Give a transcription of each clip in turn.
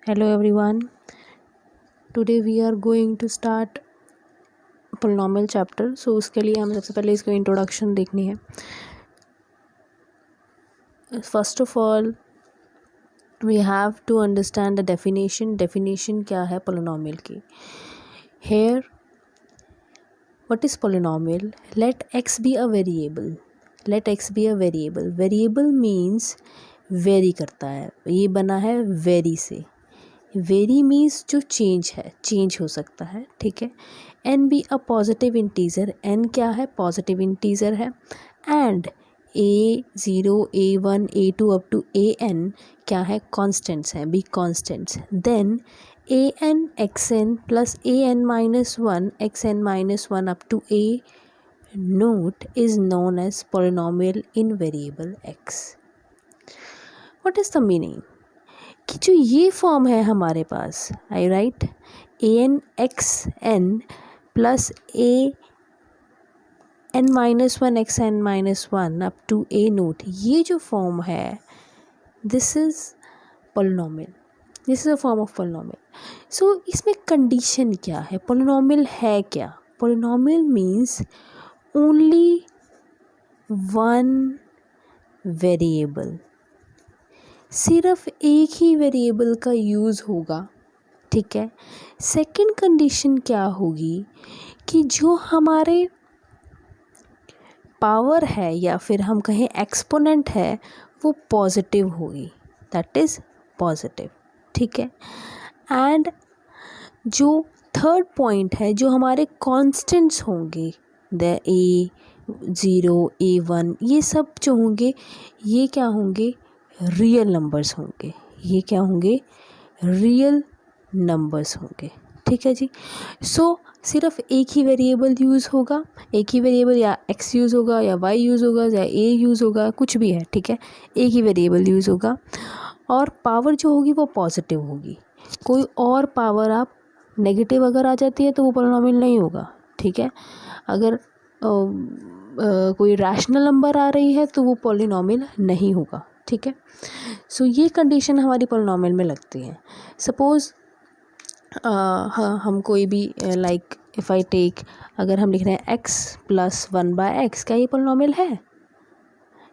Hello everyone. Today we are going to start polynomial chapter. So उसके लिए हमें सबसे पहले इसको इंट्रोडक्शन देखनी है. First of all we have to understand the definition. Definition क्या है polynomial की. Here what is polynomial? Let x be a variable. Let x be a variable. Variable means vary करता है. ये बना है vary से. वेरी मीन्स जो चेंज है, चेंज हो सकता है. ठीक है. N be a positive integer. N क्या है? पॉजिटिव इंटीजर है. And A0 A1 A2 up to AN क्या है? कॉन्स्टेंट्स हैं. Be constants. Then AN XN plus AN minus 1 XN minus 1 up to A naught is known as polynomial in variable x. What is the meaning? कि जो ये form है हमारे पास, I write AN/XN plus AN minus 1 XN minus 1 up to A naught, ये जो form है this is polynomial. This is a form of polynomial. So इसमें condition क्या है? पोलिनोमियल है क्या? Polynomial means only one variable. सिर्फ एक ही वेरिएबल का यूज़ होगा. ठीक है. सेकंड कंडीशन क्या होगी कि जो हमारे पावर है या फिर हम कहें एक्सपोनेंट है वो पॉजिटिव होगी. That is positive. ठीक है. एंड जो थर्ड पॉइंट है, जो हमारे कांस्टेंट्स होंगे, द A0 A1 ये सब जो होंगे ये क्या होंगे? रियल नंबर्स होंगे. ये क्या होंगे? रियल नंबर्स होंगे. ठीक है जी. सो सिर्फ एक ही वेरिएबल यूज़ होगा. एक ही वेरिएबल, या x यूज़ होगा या y यूज़ होगा या a यूज़ होगा, कुछ भी है. ठीक है. एक ही वेरिएबल यूज़ होगा और पावर जो होगी वो पॉजिटिव होगी. कोई और पावर आप नेगेटिव अगर आ जाती है तो वो पोलिनोमियल नहीं होगा. ठीक है. अगर कोई रैशनल नंबर आ रही है तो वो पोलिनोमियल नहीं होगा. ठीक है. सो ये कंडीशन हमारी पोलिनोमियल में लगती है. सपोज़ हाँ, हम कोई भी लाइक इफ़ आई टेक, अगर हम लिख रहे हैं x प्लस 1/x, क्या ये पोलिनोमियल है?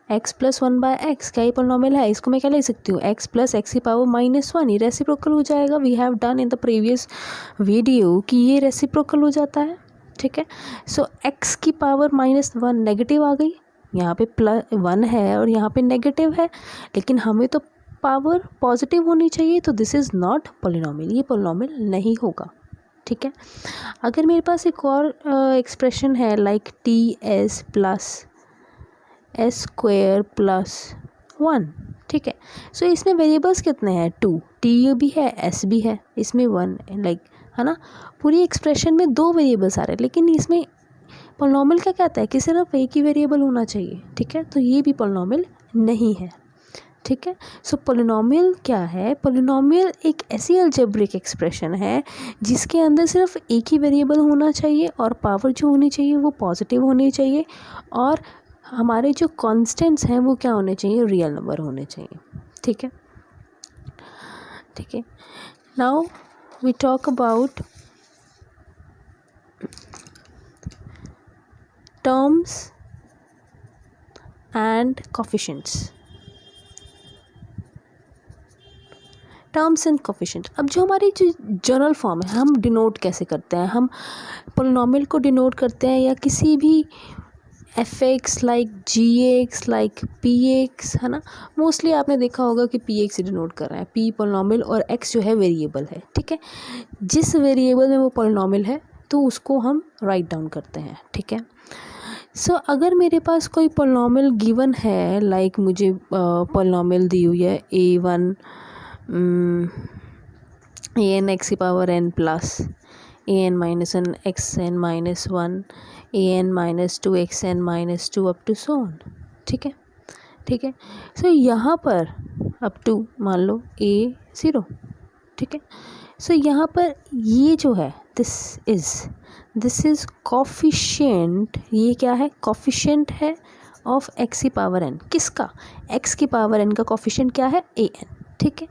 x प्लस 1/x क्या ये पोलिनोमियल है? इसको मैं क्या लिख सकती हूँ? x प्लस x की पावर माइनस 1. ये रेसिप्रोकल हो जाएगा. We have done in the previous video कि ये रेसिप्रोकल हो जाता है. ठीक है. सो x की पावर माइनस 1 नेगेटिव आ गई. यहाँ पे प्लस 1 है और यहाँ पे नेगेटिव है, लेकिन हमें तो पावर पॉजिटिव होनी चाहिए, तो दिस इज़ नॉट पोलिनोमियल. ये पोलिनोमियल नहीं होगा. ठीक है. अगर मेरे पास एक और एक्सप्रेशन है like TS plus S square plus 1. ठीक है. सो इसमें वेरिएबल्स कितने हैं? 2. T भी है, S भी है, इसमें 1 लाइक है ना. पूरी एक्सप्रेशन में 2 वेरिएबल्स आ रहे हैं, लेकिन इसमें पोलिनोमियल क्या कहता है कि सिर्फ एक ही वेरिएबल होना चाहिए. ठीक है. तो ये भी पोलिनोमियल नहीं है. ठीक है. सो पोलिनोमियल क्या है? पोलिनोमियल एक ऐसी अलजेब्रिक एक्सप्रेशन है जिसके अंदर सिर्फ एक ही वेरिएबल होना चाहिए और पावर जो होनी चाहिए वो पॉजिटिव होनी चाहिए, और हमारे जो कांस्टेंट्स हैं वो क्या होने चाहिए? रियल नंबर होने चाहिए. ठीक है. ठीक है. Now we talk about terms and coefficients. Terms and coefficient. अब जो हमारी जो जनरल फॉर्म है, हम डिनोट कैसे करते हैं? हम पोलिनोमियल को डिनोट करते हैं या किसी भी fx like gx like px, है ना. मोस्टली आपने देखा होगा कि px से डिनोट कर रहे हैं. p पोलिनोमियल और x जो है वेरिएबल है. ठीक है. जिस वेरिएबल में वो पोलिनोमियल है तो उसको हम राइट डाउन करते हैं. ठीक है. सो अगर मेरे पास कोई पोलिनोमियल गिवन है, लाइक मुझे पोलिनोमियल दी हुई है A1 AN x की power n plus AN minus 1 XN minus 1 AN minus 2 XN minus 2 up to so on. ठीक है. ठीक है. सो यहाँ पर अप टू मान लो A0. ठीक है. सो यहाँ पर ये जो है दिस इज़ कोफिशिएंट. ये क्या है? कोफिशिएंट है ऑफ x की पावर n. किसका? x की पावर n का कोफिशिएंट क्या है? AN. ठीक है.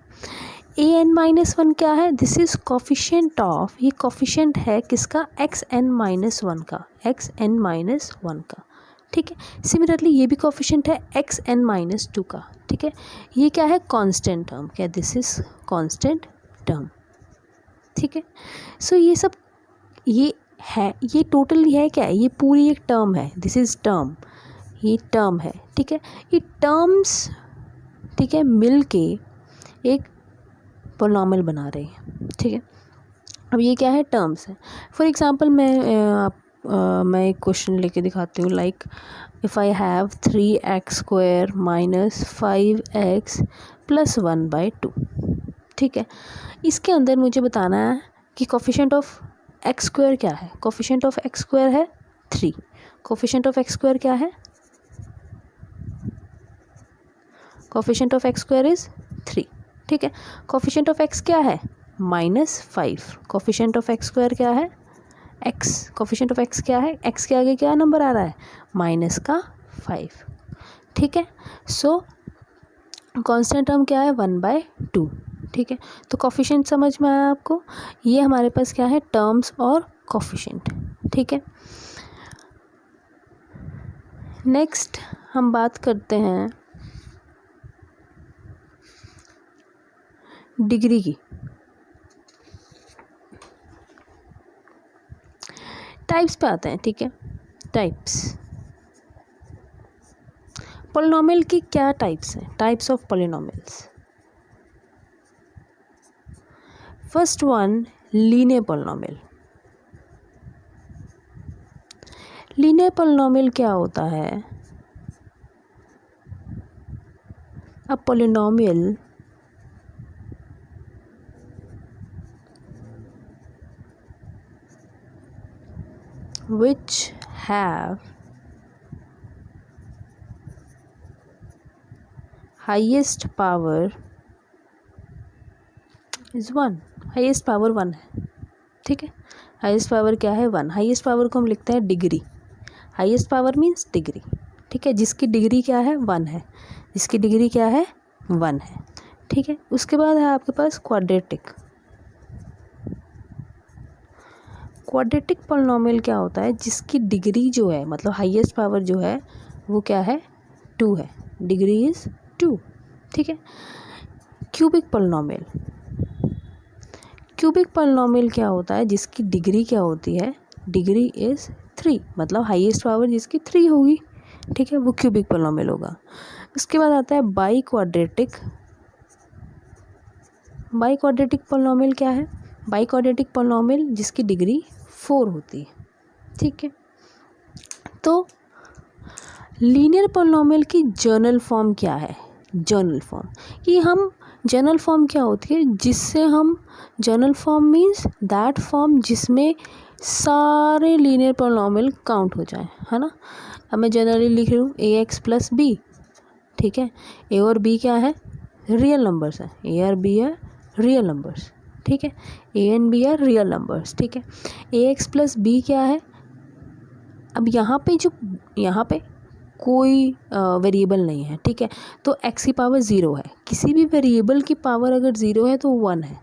ए एन माइनस वन क्या है, दिस इज कोफिशिएंट ऑफ, ये कोफिशिएंट है किसका, एक्स एन माइनस वन का, एक्स एन माइनस वन का, ठीक है। सिमिलरली ये भी कोफिशिएंट है एक्स एन माइनस टू का, ठीक है। ये क्या है, कांस्टेंट टर्म, क्या दिस इज कांस्टेंट टर्म, ठीक है। सो ये सब ये है, ये टोटल है क्या है, ये पूरी एक टर्म है, दिस इज टर्म, ये टर्म है, ठीक है। ये टर्म्स, ठीक है, मिल के एक पोलिनोमियल बना रहे हैं, ठीक है। अब ये क्या है, टर्म्स है। फॉर एग्जांपल मैं एक क्वेश्चन लेके दिखाती हूँ, like if I have 3x² minus 5x plus 1/2, ठीक है। इसके अंदर मुझे बताना है कि कोफिशिएंट ऑफ x² क्या है, कोफिशिएंट ऑफ x² है 3, कोफिशिएंट ऑफ x² क्या है, कोफिशिएंट ऑफ x² इज 3, ठीक है। कोफिशिएंट ऑफ x क्या है, -5, कोफिशिएंट ऑफ x² क्या है, x, कोफिशिएंट ऑफ x क्या है, x के आगे क्या नंबर आ रहा है, -5, ठीक है। सो कांस्टेंट टर्म क्या है, 1/2, ठीक है। तो कोफिशिएंट समझ में आया आपको, ये हमारे पास क्या है, टर्म्स और कोफिशिएंट, ठीक है। नेक्स्ट हम बात करते हैं डिग्री की। टाइप्स पे आते हैं, ठीक है। टाइप्स, पोलिनोमियल की क्या टाइप्स हैं, types of polynomials. First one, linear polynomial. Linear polynomial क्या होता है, a polynomial which have highest power is 1, highest power 1 है, ठीक है। हाईएस्ट पावर क्या है, 1, हाईएस्ट पावर को हम लिखते हैं degree, highest power means degree, ठीक है, जिसकी डिग्री क्या है, 1 है, जिसकी डिग्री क्या है, 1 है, ठीक है। उसके बाद है आपके पास क्वाड्रेटिक। क्वाड्रेटिक पोलिनोमियल क्या होता है, जिसकी डिग्री जो है, मतलब हाईएस्ट पावर जो है वो क्या है, 2 है, डिग्री इज़ 2, ठीक है। क्यूबिक पोलिनोमियल, क्यूबिक पोलिनोमियल क्या होता है, जिसकी डिग्री क्या होती है, डिग्री इज़ 3, मतलब हाईएस्ट पावर जिसकी 3 होगी, ठीक है, वो क्यूबिक पोलिनोमियल होगा। उसके बाद आता है by quadratic. By quadratic polynomial क्या है, बाई क्वाड्रेटिक पोलिनोमियल जिसकी डिग्री 4 होती है, ठीक है। तो लीनियर पोलिनोमियल की जर्नल फॉर्म क्या है, जर्नल फॉर्म, कि हम जर्नल फॉर्म क्या होती है, जिससे हम, journal form means that form जिसमें सारे लीनियर पोलिनोमियल काउंट हो जाए, है ना। अब मैं जनरली लिख रही हूँ ax + b, ठीक है। a और b क्या है, रियल नंबर्स है, a और b है रियल नंबर्स, ठीक है। a and b are real numbers, ठीक है। ax + b क्या है, अब यहाँ पे कोई वेरिएबल नहीं है, ठीक है, तो x की पावर 0 है। किसी भी वेरिएबल की पावर अगर 0 है तो 1 है,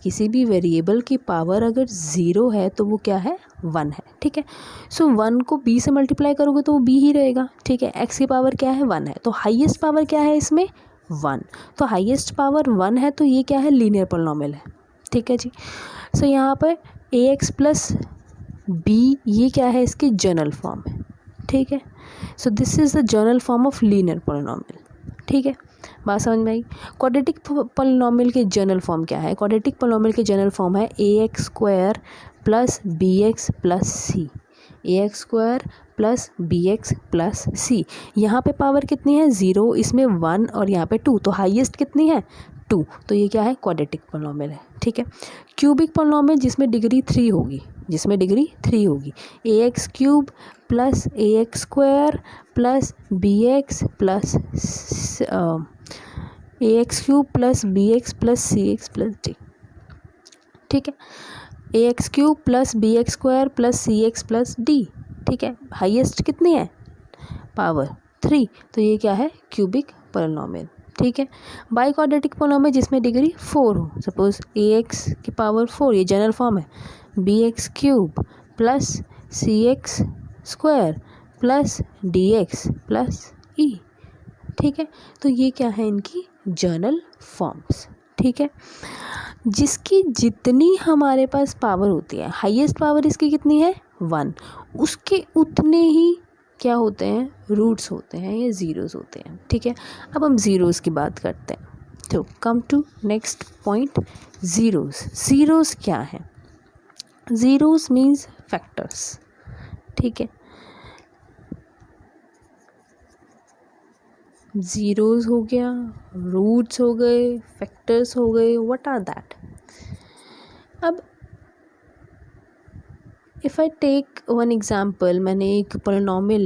किसी भी वेरिएबल की पावर अगर 0 है तो वो क्या है, 1 है, ठीक है। सो 1 को b से मल्टीप्लाई करोगे तो वो b ही रहेगा, ठीक है। x की पावर क्या है, 1 है, तो हाईएस्ट पावर क्या है इसमें, 1, तो हाईएस्ट पावर 1 है, तो ये क्या है, लीनियर पोलिनोमियल है, ठीक है जी। सो यहाँ पर ax + b ये क्या है, इसकी जर्नल फॉर्म है, ठीक है। So this is the journal form of linear polynomial, ठीक है। बात समझ में आई। क्वाड्रेटिक पोलिनोमियल के जर्नल फॉर्म क्या है, क्वाड्रेटिक पोलिनोमियल के जर्नल फॉर्म है ax² + bx + c, ax² + bx + c। यहाँ पे पावर कितनी है, 0, इसमें 1 और यहाँ पे 2, तो हाईएस्ट कितनी है, 2, तो ये क्या है, क्वाड्रेटिक पोलिनोमियल है, ठीक है। क्यूबिक पोलिनोमियल जिसमें डिग्री 3 होगी, जिसमें डिग्री 3 होगी, ax³ + ax² + bx + ax³ + bx + cx + d, ठीक है। ax³ + bx² + cx + d, ठीक है। हाईएस्ट कितनी है, पावर 3, तो ये क्या है, क्यूबिक पोलिनोमियल, ठीक है। बाई क्वाड्रेटिक पोलिनोमियल जिसमें डिग्री 4 हो, सपोज ax की पावर 4, ये जनरल फॉर्म है, bx cube plus cx square plus dx plus e, ठीक है। तो ये क्या है, इनकी जनरल फॉर्म्स, ठीक है। जिसकी जितनी हमारे पास पावर होती है, हाईएस्ट पावर इसकी कितनी है 1, उसके उतने ही क्या होते हैं, रूट्स होते हैं या ज़ीरोज़ होते हैं, ठीक है। अब हम ज़ीरोज़ की बात करते हैं, तो come to next point, zeros. Zeros क्या है, ज़ीरोज़ मीन्स फैक्टर्स, ठीक है। ज़ीरोज़ हो गया, रूट्स हो गए, फैक्टर्स हो गए, व्हाट आर दैट। अब if I take one example, मैंने एक पोलिनोमियल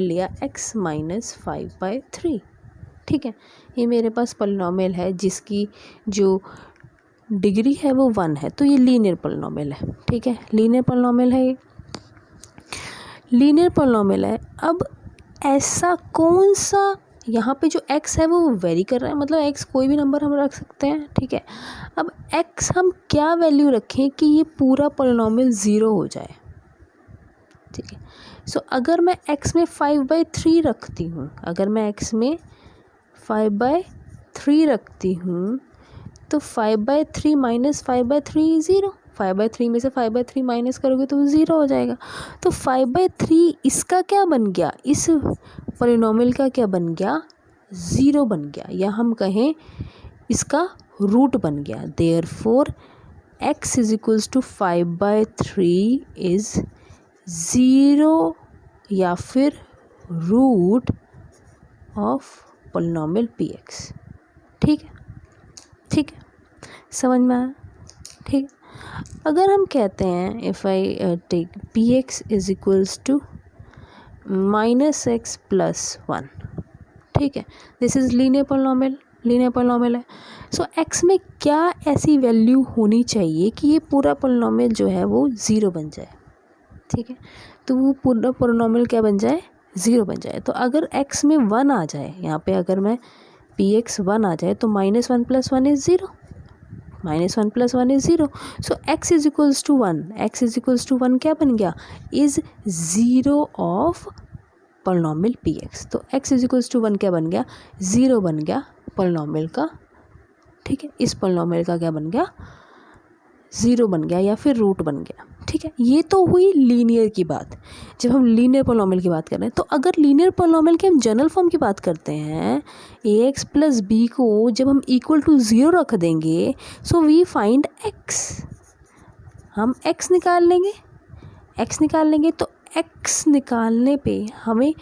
लिया x माइनस 5/3, ठीक है। ये मेरे पास पोलिनोमियल है जिसकी जो डिग्री है वो 1 है, तो ये लीनियर पोलिनोमियल है, ठीक है। लीनियर पोलिनोमियल है ये, लीनियर पोलिनोमियल है। अब ऐसा कौन सा, यहाँ पे जो x है वो वेरी कर रहा है, मतलब x कोई भी नंबर हम रख सकते हैं, ठीक है। अब x हम क्या वैल्यू रखें कि ये पूरा पोलिनोमियल 0 हो जाए, ठीक है। सो अगर मैं x में 5/3 रखती हूँ, अगर मैं x में 5/3 रखती हूँ, तो 5/3 माइनस 5/3 0, 5/3 में से 5/3 माइनस करोगे तो 0 हो जाएगा। तो 5/3 इसका क्या बन गया, इस पोलिनोमियल का क्या बन गया, 0 बन गया, या हम कहें इसका रूट बन गया। Therefore x is equals to 5/3 is 0 या फिर रूट ऑफ पोलिनोमियल px, ठीक है, ठीक है, समझ में आया, ठीक। अगर हम कहते हैं if I take px is equals to -x + 1, ठीक है, दिस इज़ लीनियर पोलिनोमियल है। सो x में क्या ऐसी वैल्यू होनी चाहिए कि ये पूरा पोलिनोमियल जो है वो 0 बन जाए, ठीक है। तो वो पूरा पोलिनोमियल क्या बन जाए, 0 बन जाए। तो अगर x में 1 आ जाए, यहाँ पे अगर मैं px 1 आ जाए, तो -1 + 1 is 0, -1 + 1 is 0। So x is equals to 1, x is equals to 1 क्या बन गया, इज़ 0 ऑफ पोलिनोमियल px। तो x इज इक्वल्स टू 1 क्या बन गया, 0 बन गया पोलिनोमियल का, ठीक है। इस पोलिनोमियल का क्या बन गया, 0 बन गया या फिर रूट बन गया, ठीक है। ये तो हुई लीनियर की बात, जब हम लीनियर पोलिनोमियल की बात कर रहे हैं। तो अगर लीनियर पोलिनोमियल के हम जनरल फॉर्म की बात करते हैं, ax + b को जब हम इक्वल टू 0 रख देंगे, सो वी फाइंड x, हम x निकाल लेंगे, तो x निकालने पे हमें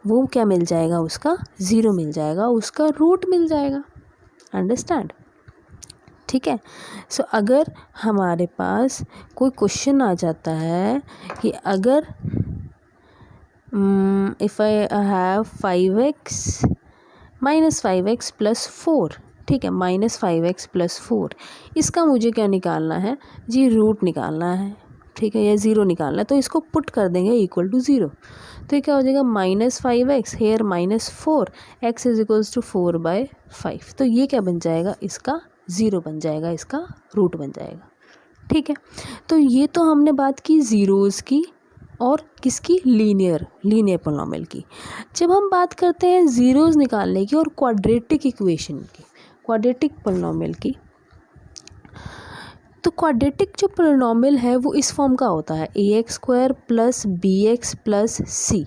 वो क्या मिल जाएगा, उसका 0 मिल जाएगा, उसका रूट मिल जाएगा, अंडरस्टैंड, ठीक है। सो अगर हमारे पास कोई क्वेश्चन आ जाता है कि अगर if I have 5x -5x + 4, ठीक है, -5x + 4, इसका मुझे क्या निकालना है जी, रूट निकालना है, ठीक है, या 0 निकालना है। तो इसको पुट कर देंगे इक्वल टू 0, तो ये क्या हो जाएगा, -5x here -4, x is equals to 4/5। तो ये क्या बन जाएगा, इसका 0 बन जाएगा, इसका रूट बन जाएगा, ठीक है। तो ये तो हमने बात की ज़ीरोज़ की और किसकी, लीनियर पोलिनोमियल की। जब हम बात करते हैं ज़ीरोज़ निकालने की और क्वाड्रेटिक इक्वेशन की, क्वाड्रेटिक पोलिनोमियल की, तो क्वाड्रेटिक जो पोलिनोमियल है वो इस फॉर्म का होता है, ax² + bx + c,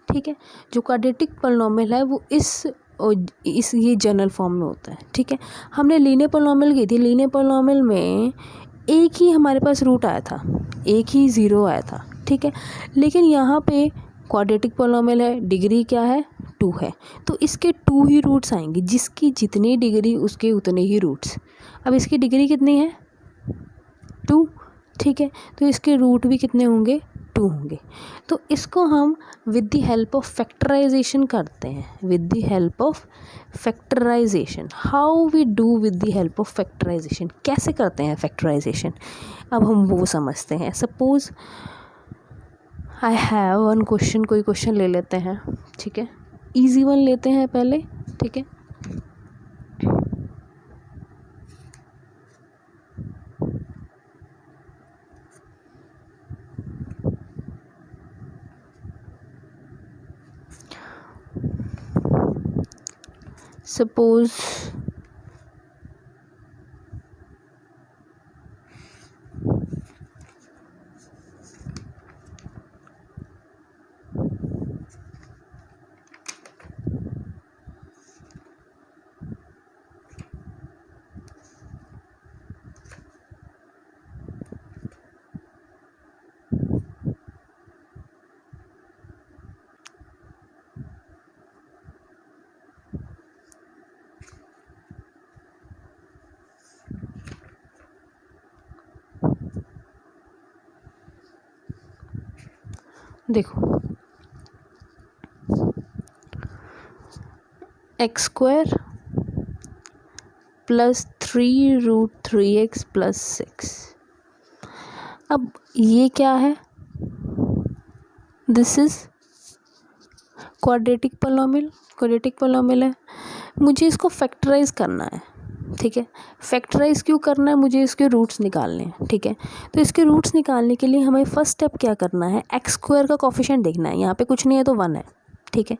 ठीक है। जो क्वाड्रेटिक पोलिनोमियल है वो इस ये जनरल फॉर्म में होता है, ठीक है। हमने लीनियर पोलिनोमियल की थी, लीनियर पोलिनोमियल में एक ही हमारे पास रूट आया था, एक ही 0 आया था, ठीक है। लेकिन यहाँ पे क्वाड्रेटिक पोलिनोमियल है, डिग्री क्या है, 2 है, तो इसके 2 ही रूट्स आएंगे, जिसकी जितनी डिग्री उसके उतने ही रूट्स। अब इसकी डिग्री कितनी है, 2, ठीक है, तो इसके रूट भी कितने होंगे, 2 होंगे। तो इसको हम with the help of factorization करते हैं, with the help of factorization. How we do with the help of factorization, कैसे करते हैं फैक्टराइजेशन, अब हम वो समझते हैं। Suppose I have one question, कोई क्वेश्चन ले लेते हैं, ठीक है। इजी वन लेते हैं पहले, ठीक है। सपोज देखो, x square plus 3√3x plus 6। अब ये क्या है? दिस इज क्वाड्रेटिक पोलिनोमियल है। मुझे इसको फैक्टराइज करना है, ठीक है। फैक्टराइज क्यों करना है? मुझे इसके रूट्स निकालने हैं, ठीक है। तो इसके रूट्स निकालने के लिए हमें फर्स्ट स्टेप क्या करना है? एक्स स्क्वायर का कोफिशिएंट देखना है। यहाँ पे कुछ नहीं है तो 1 है, ठीक है।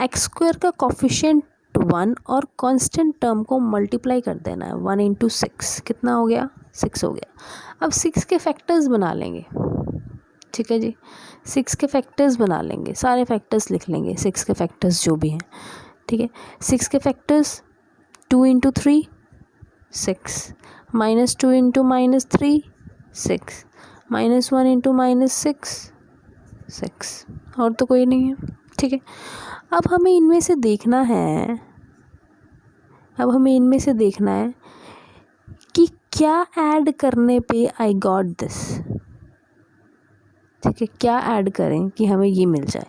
एक्स स्क्वायर का कोफिशिएंट 1 और कांस्टेंट टर्म को मल्टीप्लाई कर देना है। 1 × 6 कितना हो गया? 6 हो गया। अब 6 के फैक्टर्स बना लेंगे, ठीक है जी। 6 के फैक्टर्स बना लेंगे, सारे फैक्टर्स लिख लेंगे, 6 के फैक्टर्स जो भी हैं, ठीक है। 6 के फैक्टर्स 2 × 3 6, -2 × -3 6, -1 × -6 6, और तो कोई नहीं है, ठीक है। अब हमें इनमें से देखना है कि क्या ऐड करने पे आई गॉट दिस, ठीक है। क्या ऐड करें कि हमें ये मिल जाए,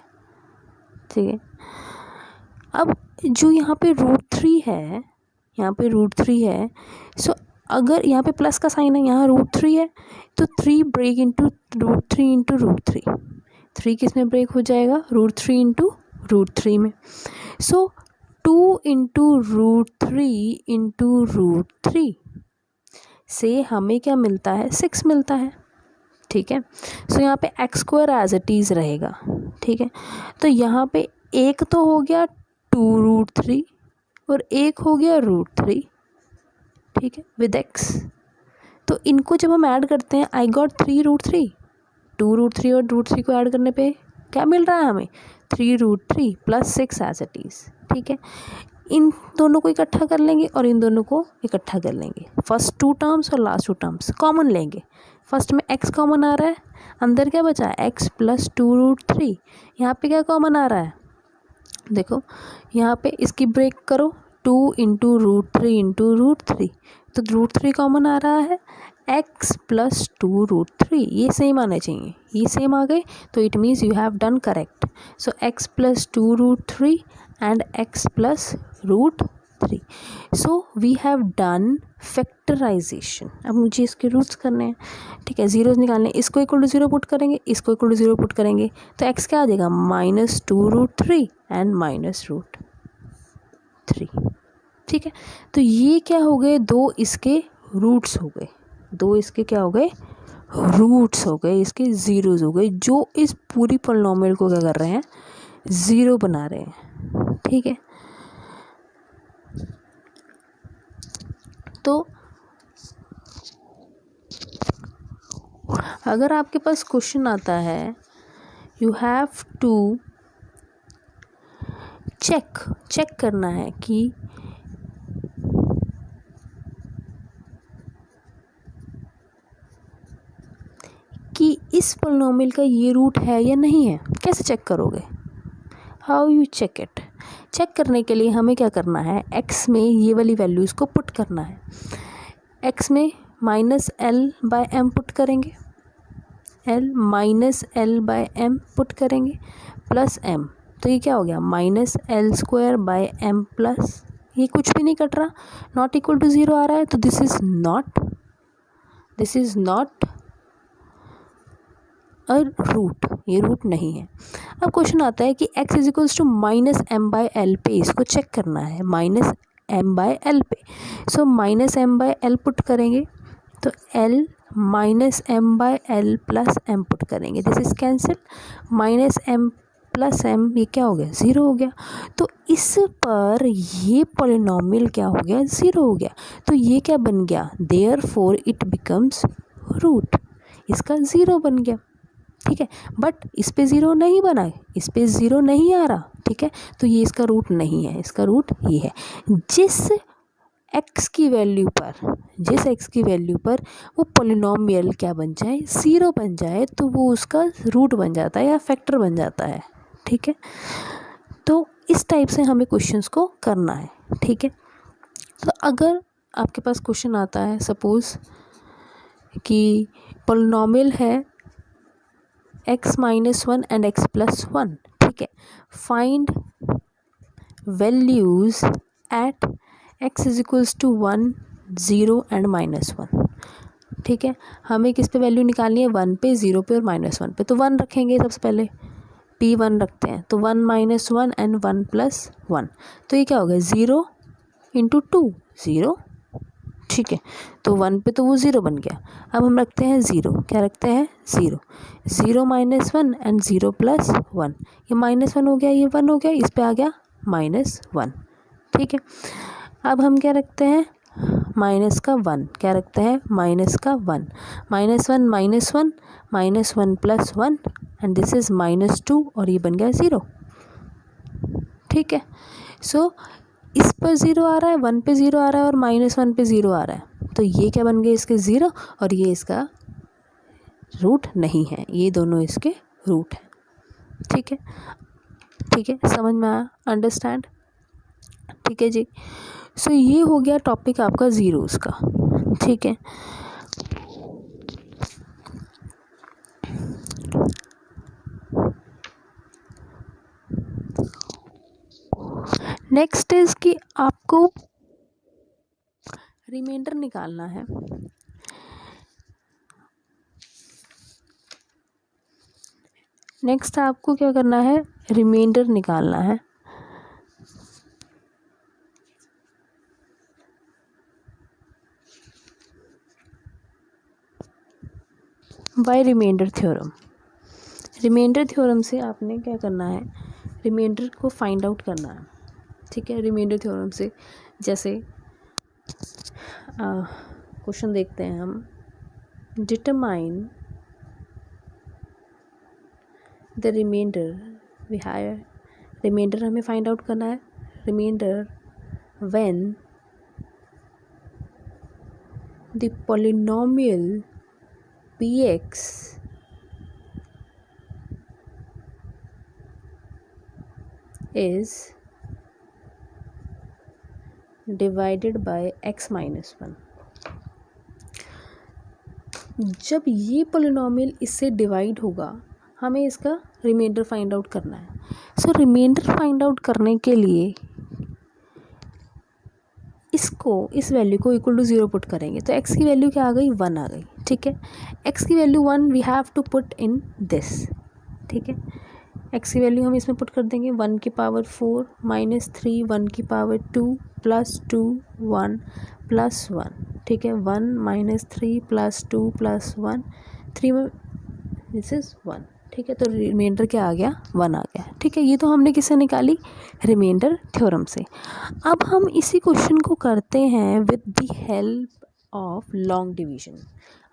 ठीक है। अब जो यहाँ पे √3 है, सो अगर यहाँ पे प्लस का साइन है, यहाँ √3 है, तो 3 ब्रेक इंटू √3 × √3, 3 किस में ब्रेक हो जाएगा? √3 × √3 में। सो 2 × √3 × √3 से हमें क्या मिलता है? 6 मिलता है, ठीक है। सो यहाँ पे x square as it is रहेगा, ठीक है। तो यहाँ पे एक तो हो गया 2√3 और एक हो गया √3, ठीक है, विद एक्स। तो इनको जब हम ऐड करते हैं, आई गॉट 3√3, 2√3 और √3 को ऐड करने पे क्या मिल रहा है हमें? 3√3 प्लस 6 एज इट इज़, ठीक है। इन दोनों को इकट्ठा कर लेंगे और इन दोनों को इकट्ठा कर लेंगे। फर्स्ट 2 टर्म्स और लास्ट 2 टर्म्स कॉमन लेंगे। फर्स्ट में x कॉमन आ रहा है, अंदर क्या बचा है? x plus 2√3। यहाँ पे क्या कॉमन आ रहा है? देखो यहाँ पे इसकी ब्रेक करो, 2 × √3 × √3, तो √3 कॉमन आ रहा है, x प्लस 2√3, ये सेम आने चाहिए, ये सेम आ गए, तो it means you have done correct. So x plus 2√3 and x plus √3, so we have done factorization. अब मुझे इसके रूट्स करने हैं, ठीक है, जीरोस निकालने। इसको इक्वल टू 0 पुट करेंगे, इसको इक्वल टू 0 पुट करेंगे, तो x क्या आ जाएगा? -2√3 एंड -√3, ठीक है। तो ये क्या हो गए? 2 इसके रूट्स हो गए, 2 इसके क्या हो गए? रूट्स हो गए, इसके ज़ीरोज़ हो गए, जो इस पूरी पॉलिनोमियल को क्या कर रहे हैं? ज़ीरो बना रहे हैं, ठीक है। तो अगर आपके पास क्वेश्चन आता है, यू हैव टू चेक करना है कि इस पॉलिनोमियल का ये रूट है या नहीं है। कैसे चेक करोगे? How you check it? Check करने के लिए हमें क्या करना है? x में ये वाली वैल्यूज़ को पुट करना है। x में -l/m पुट करेंगे, l पुट करेंगे प्लस m, तो ये क्या हो गया? -l² प्लस, ये कुछ भी नहीं कट रहा, नॉट इक्वल टू 0 आ रहा है, तो this is not a root, ये रूट नहीं है। अब क्वेश्चन आता है कि x is equals to minus M by L पे इसको चेक करना है, माइनस एम बाई एल पे। So minus M by L put करेंगे तो L minus M by L plus M put करेंगे, this is cancel, minus M plus M ये क्या हो गया, ज़ीरो हो गया। तो इस पर ये पॉलिनॉमियल क्या हो गया, ज़ीरो हो गया। तो ये क्या बन गया, देयरफॉर इट बिकम्स रूट, इसका ज़ीरो बन गया। ठीक है, बट इस पे ज़ीरो नहीं बना, इस पे ज़ीरो नहीं आ रहा। ठीक है, तो ये इसका रूट नहीं है, इसका रूट ये है। जिस x की वैल्यू पर वो पॉलिनॉमियल क्या बन जाए, ज़ीरो बन जाए, तो वो उसका रूट बन जाता है या फैक्टर बन जाता है। ठीक है, तो इस टाइप से हमें क्वेश्चंस को करना है। ठीक है, तो अगर आपके पास क्वेश्चन आता है सपोज़ कि पॉलिनॉमियल है x minus one and x plus one, ठीक है, find values at x is equals to 1 0 and minus one. ठीक है, हमें किस पे वैल्यू निकालनी है, 1 पे, 0 पे और माइनस वन पे। तो 1 रखेंगे सबसे पहले, p1 रखते हैं, तो 1 minus one and 1 plus one, तो ये क्या हो गया, 0 इंटू 2 0। ठीक है, तो 1 पे तो वो 0 बन गया। अब हम रखते हैं 0, क्या रखते हैं, 0, 0 minus one and 0 plus one, ये माइनस वन हो गया, ये 1 हो गया, इस पे आ गया माइनस वन। ठीक है, अब हम क्या रखते हैं, माइनस का 1, क्या रखते हैं, माइनस का 1, minus one minus one, minus one plus one and this is minus 2 और ये बन गया 0। ठीक है, सो इस पर 0 आ रहा है, 1 पे 0 आ रहा है और माइनस वन पे 0 आ रहा है, तो ये क्या बन गए, इसके 0 और ये इसका रूट नहीं है, ये दोनों इसके रूट हैं। ठीक है, ठीक है, समझ में आया, अंडरस्टैंड। ठीक है जी, सो ये हो गया टॉपिक आपका ज़ीरोज़ का। ठीक है, नेक्स्ट इज़ कि आपको रिमाइंडर निकालना है। नेक्स्ट आपको क्या करना है, रिमाइंडर निकालना है। By remainder theorem, remainder theorem से आपने क्या करना है, रिमाइंडर को फाइंड आउट करना है। ठीक है, रिमाइंडर थ्योरम से जैसे क्वेश्चन देखते हैं हम, determine the remainder, we have remainder हमें फाइंड आउट करना है, remainder when the polynomial px is divided by x minus one. जब ये पॉलिनॉमियल इससे डिवाइड होगा, हमें इसका रिमाइंडर फाइंड आउट करना है। सो रिमाइंडर फाइंड आउट करने के लिए इसको, इस वैल्यू को इक्वल टू 0 पुट करेंगे, तो x की वैल्यू क्या आ गई, 1 आ गई। ठीक है, x की value 1 we have to put in this. ठीक है, x की वैल्यू हम इसमें पुट कर देंगे, 1 की पावर 4 माइनस 3, 1 की पावर 2 प्लस 2 1 प्लस 1। ठीक है, 1 माइनस 3 प्लस 2 प्लस 1, 3 में दिस इज़ 1। ठीक है, तो रिमाइंडर क्या आ गया, 1 आ गया। ठीक है, ये तो हमने किससे निकाली, रिमाइंडर थ्योरम से। अब हम इसी क्वेश्चन को करते हैं with the help of long division.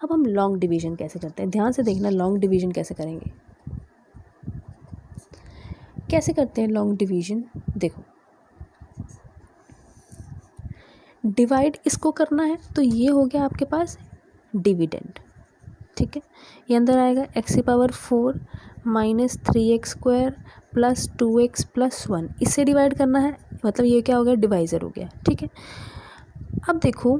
अब हम लॉन्ग डिवीजन कैसे करते हैं, ध्यान से देखना, लॉन्ग डिवीजन कैसे करेंगे, कैसे करते हैं लॉन्ग डिवीजन। देखो, डिवाइड इसको करना है, तो ये हो गया आपके पास डिविडेंड। ठीक है, ये अंदर आएगा, x की power 4 minus 3x square plus 2x plus 1, इससे डिवाइड करना है, मतलब ये क्या हो गया, डिवाइज़र हो गया। ठीक है, अब देखो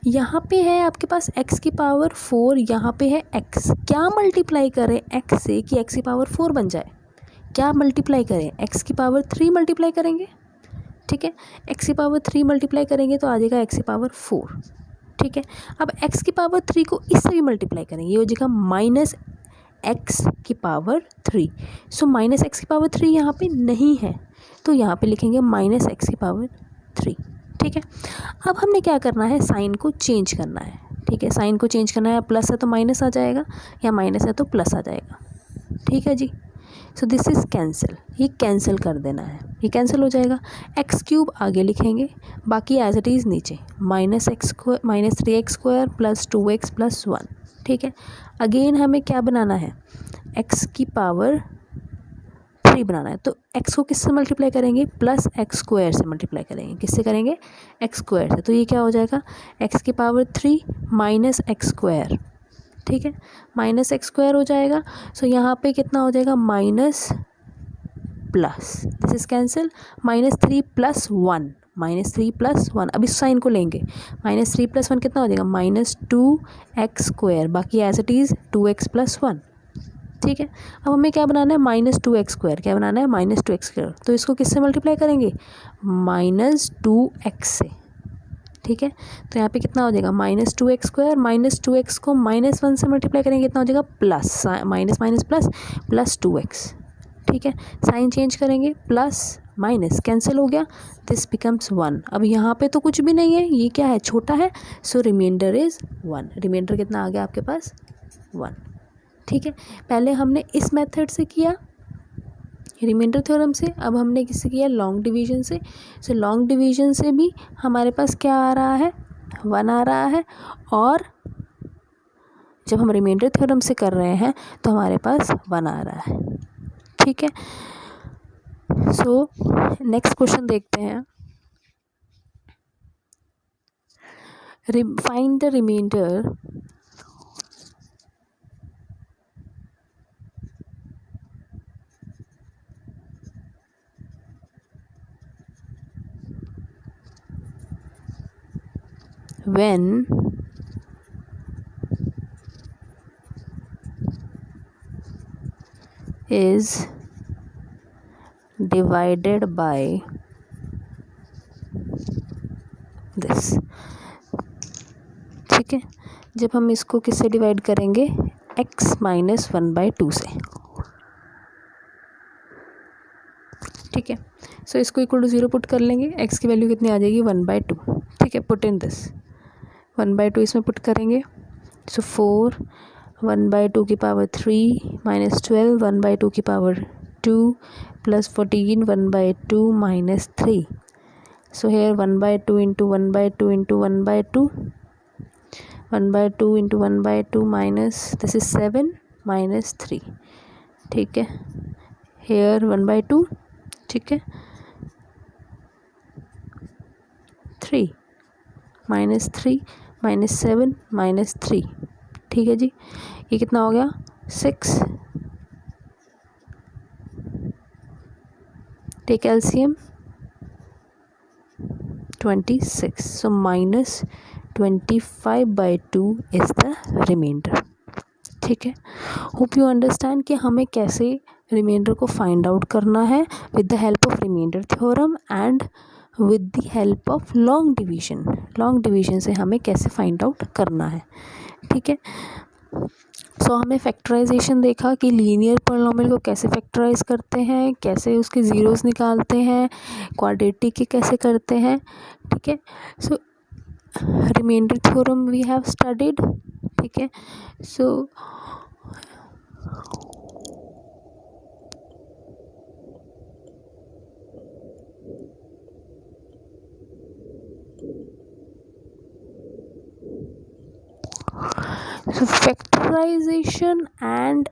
यहाँ पे है आपके पास x की पावर 4, यहाँ पे है x, क्या मल्टीप्लाई करें x से कि x की पावर 4 बन जाए, क्या मल्टीप्लाई करें, x की पावर 3 मल्टीप्लाई करेंगे। ठीक है, x की पावर 3 मल्टीप्लाई करेंगे तो आ जाएगा x की पावर 4। ठीक है, अब x की पावर 3 को इससे भी मल्टीप्लाई करेंगे, ये हो जाएगा माइनस एक्स की पावर 3। सो माइनस एक्स की पावर 3 यहाँ पे नहीं है, तो यहाँ पे लिखेंगे माइनस एक्स की पावर 3। ठीक है, अब हमने क्या करना है, साइन को चेंज करना है। ठीक है, साइन को चेंज करना है, प्लस है तो माइनस आ जाएगा, या माइनस है तो प्लस आ जाएगा। ठीक है जी, सो दिस इज़ कैंसिल, ये कैंसिल कर देना है, ये कैंसिल हो जाएगा। एक्स क्यूब आगे लिखेंगे, बाकी एज इट इज़ नीचे minus 3x square plus 2x plus 1। ठीक है, अगेन हमें क्या बनाना है, x की पावर 3 बनाना है, तो x को किससे मल्टीप्लाई करेंगे, प्लस एक्स स्क्वायर से मल्टीप्लाई करेंगे। किससे करेंगे, एक्स स्क्वायर से, तो ये क्या हो जाएगा, x की पावर 3 माइनस एक्स स्क्वायर। ठीक है, माइनस एक्स स्क्वायर हो जाएगा। सो यहाँ पे कितना हो जाएगा, minus plus, this is cancel, -3 + 1, -3 + 1। अब इस साइन को लेंगे, -3 + 1 कितना हो जाएगा, -2x स्क्वायर, बाकी एज इट इज़ 2x + 1। ठीक है, अब हमें क्या बनाना है, -2x स्क्वायर, क्या बनाना है, -2x स्क्वायर, तो इसको किससे मल्टीप्लाई करेंगे, -2x से। ठीक है, तो यहाँ पे कितना हो जाएगा, -2x स्क्वायर, -2x को -1 से मल्टीप्लाई करेंगे, कितना हो जाएगा, plus, minus minus plus 2x। ठीक है, साइन चेंज करेंगे, प्लस माइनस कैंसिल हो गया, दिस बिकम्स 1। अब यहाँ पे तो कुछ भी नहीं है, ये क्या है, छोटा है, सो रिमाइंडर इज़ 1। रिमाइंडर कितना आ गया आपके पास, 1। ठीक है, पहले हमने इस मेथड से किया रिमाइंडर थ्योरम से, अब हमने किससे किया, लॉन्ग डिवीजन से। सो लॉन्ग डिवीजन से भी हमारे पास क्या आ रहा है, 1 आ रहा है, और जब हम रिमाइंडर थ्योरम से कर रहे हैं तो हमारे पास 1 आ रहा है। ठीक है, सो नेक्स्ट क्वेश्चन देखते हैं, find the remainder when is divided by this। ठीक है, जब हम इसको किससे डिवाइड करेंगे, x - 1/2 से। ठीक है, सो इसको इक्वल टू 0 पुट कर लेंगे, x की वैल्यू कितनी आ जाएगी, 1/2। ठीक है, पुट इन दिस 1/2 इसमें पुट करेंगे, सो 4 1/2 की पावर 3 -12 1/2 की power 2 plus 14 1/2 -3। So here 1/2 into 1/2 into 1/2 1/2 into 1/2 minus this is 7 -3। ठीक है, हेयर 1/2, ठीक है, 3 -3 -7 -3। ठीक है जी, ये कितना हो गया, 6। टेक एलसीएम 26, सो -25/2 इज़ द रिमाइंडर। ठीक है, होप यू अंडरस्टैंड कि हमें कैसे रिमाइंडर को फाइंड आउट करना है with the help of remainder theorem and with the help of long division. Long division से हमें कैसे फाइंड आउट करना है। ठीक है, सो हमने फैक्टराइजेशन देखा कि लीनियर पॉलिनॉमियल को कैसे फैक्टराइज करते हैं, कैसे उसके ज़ीरोज़ निकालते हैं, क्वाड्रेटिक के कैसे करते हैं। ठीक है, so remainder theorem we have studied. ठीक है, so factorization and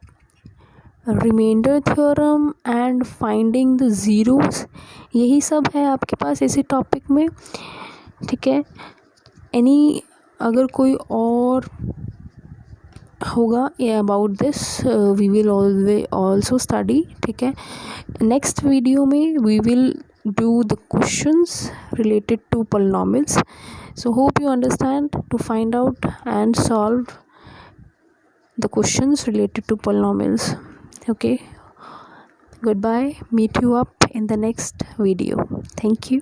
remainder theorem and finding the zeros, यही सब है आपके पास इसी टॉपिक में। ठीक है, एनी अगर कोई और होगा about this we will also study. ठीक है, नेक्स्ट वीडियो में we will do the questions related to polynomials. So hope you understand to find out and solve the questions related to polynomials. Okay, goodbye, meet you up in the next video. Thank you.